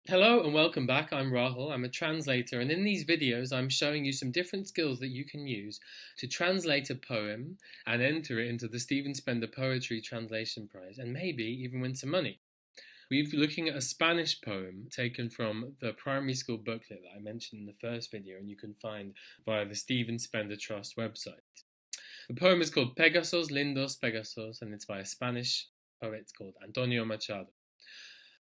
Hello and welcome back. I'm Rahul. I'm a translator, and in these videos I'm showing you some different skills that you can use to translate a poem and enter it into the Stephen Spender Poetry Translation Prize and maybe even win some money. We're looking at a Spanish poem taken from the primary school booklet that I mentioned in the first video, and you can find via the Stephen Spender Trust website. The poem is called Pegasos, Lindos Pegasos, and it's by a Spanish poet called Antonio Machado.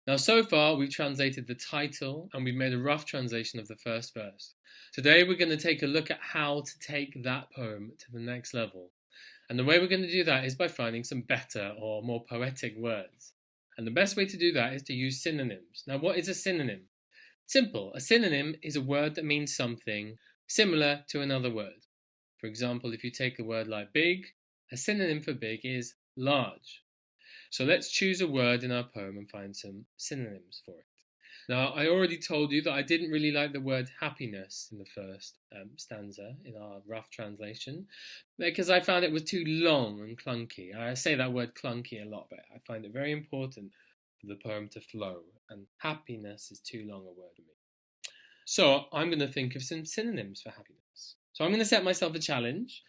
Now, so far, we've translated the title and we've made a rough translation of the first verse. Today, we're going to take a look at how to take that poem to the next level. And the way we're going to do that is by finding some better or more poetic words. And the best way to do that is to use synonyms. Now, what is a synonym? Simple. A synonym is a word that means something similar to another word. For example, if you take a word like big, a synonym for big is large. So let's choose a word in our poem and find some synonyms for it. Now, I already told you that I didn't really like the word happiness in the first stanza in our rough translation because I found it was too long and clunky. I say that word clunky a lot, but I find it very important for the poem to flow, and happiness is too long a word for me. So I'm going to think of some synonyms for happiness. So I'm going to set myself a challenge.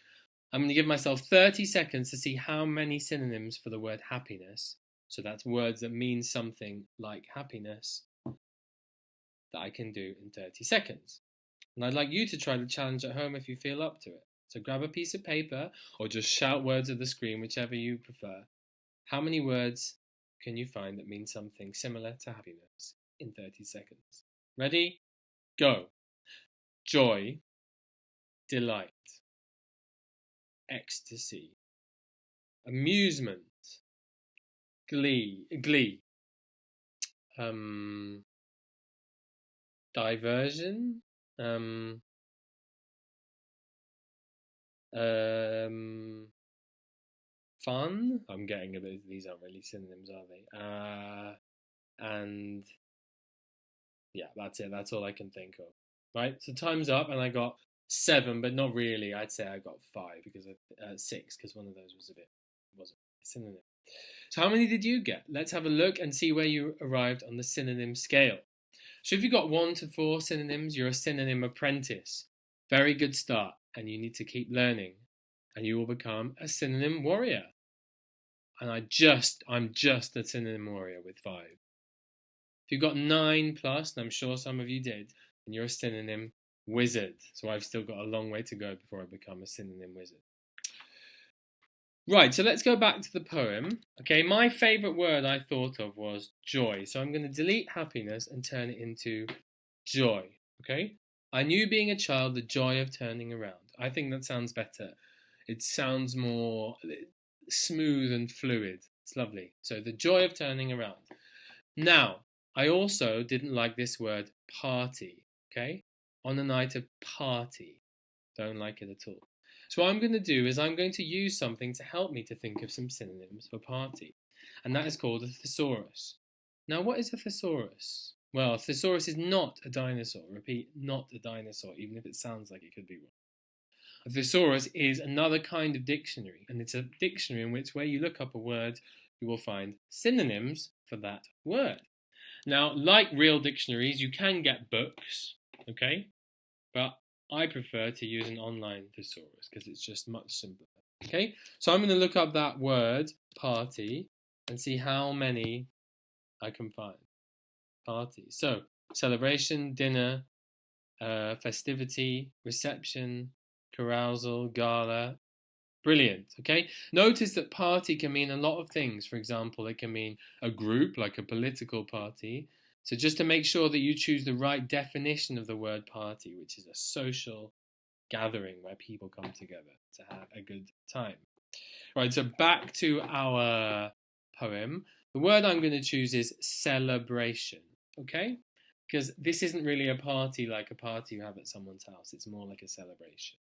I'm going to give myself 30 seconds to see how many synonyms for the word happiness, so that's words that mean something like happiness, that I can do in 30 seconds. And I'd like you to try the challenge at home if you feel up to it. So grab a piece of paper or just shout words at the screen, whichever you prefer. How many words can you find that mean something similar to happiness in 30 seconds? Ready? Go. Joy, delight, ecstasy, amusement, glee, um, diversion, um, um, fun. I'm getting a bit. These aren't really synonyms, are they? And yeah, that's it. That's all I can think of. Right. So time's up, and I got 7, but not really. I'd say I got 5 because 6 because one of those wasn't a synonym. So how many did you get? Let's have a look and see where you arrived on the synonym scale. So if you got 1 to 4 synonyms, you're a synonym apprentice. Very good start, and you need to keep learning, and you will become a synonym warrior. And I'm just a synonym warrior with 5. If you got 9 plus, and I'm sure some of you did, then you're a synonym wizard. So I've still got a long way to go before I become a synonym wizard. Right, so let's go back to the poem. Okay, my favourite word I thought of was joy. So I'm going to delete happiness and turn it into joy. Okay, I knew being a child the joy of turning around. I think that sounds better. It sounds more smooth and fluid. It's lovely. So the joy of turning around. Now, I also didn't like this word party. Okay, on a night of party. Don't like it at all. So what I'm going to do is I'm going to use something to help me to think of some synonyms for party. And that is called a thesaurus. Now, what is a thesaurus? Well, a thesaurus is not a dinosaur. Repeat, not a dinosaur, even if it sounds like it could be one. A thesaurus is another kind of dictionary, and it's a dictionary in which where you look up a word, you will find synonyms for that word. Now, like real dictionaries, you can get books, okay? But I prefer to use an online thesaurus because it's just much simpler. Okay, so I'm going to look up that word party and see how many I can find. Party. So celebration, dinner, festivity, reception, carousal, gala. Brilliant. Okay, notice that party can mean a lot of things. For example, it can mean a group, like a political party. So just to make sure that you choose the right definition of the word party, which is a social gathering where people come together to have a good time. Right, so back to our poem. The word I'm going to choose is celebration, okay? Because this isn't really a party like a party you have at someone's house. It's more like a celebration,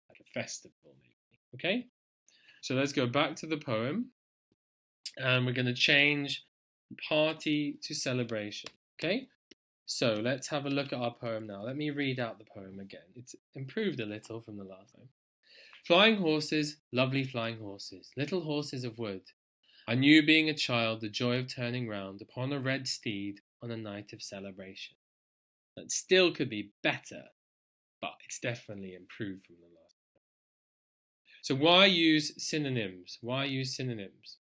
like a festival maybe, okay? So let's go back to the poem, and we're going to change party to celebration, okay? So let's have a look at our poem now. Let me read out the poem again. It's improved a little from the last time. Flying horses, lovely flying horses, little horses of wood. I knew being a child the joy of turning round upon a red steed on a night of celebration. That still could be better, but it's definitely improved from the last. So why use synonyms? Why use synonyms?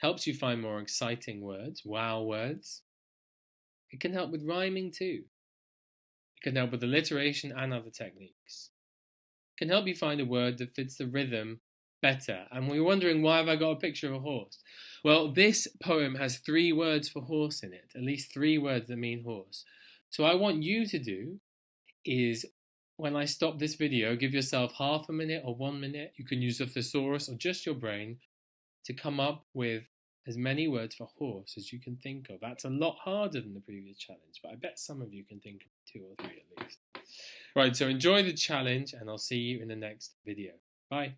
Helps you find more exciting words, wow words. It can help with rhyming too. It can help with alliteration and other techniques. It can help you find a word that fits the rhythm better. And we're wondering, why have I got a picture of a horse? Well, this poem has 3 words for horse in it, at least 3 words that mean horse. So what I want you to do is, when I stop this video, give yourself half a minute or 1 minute. You can use a thesaurus or just your brain to come up with as many words for horse as you can think of. That's a lot harder than the previous challenge, but I bet some of you can think of 2 or 3 at least. Right, so enjoy the challenge, and I'll see you in the next video. Bye.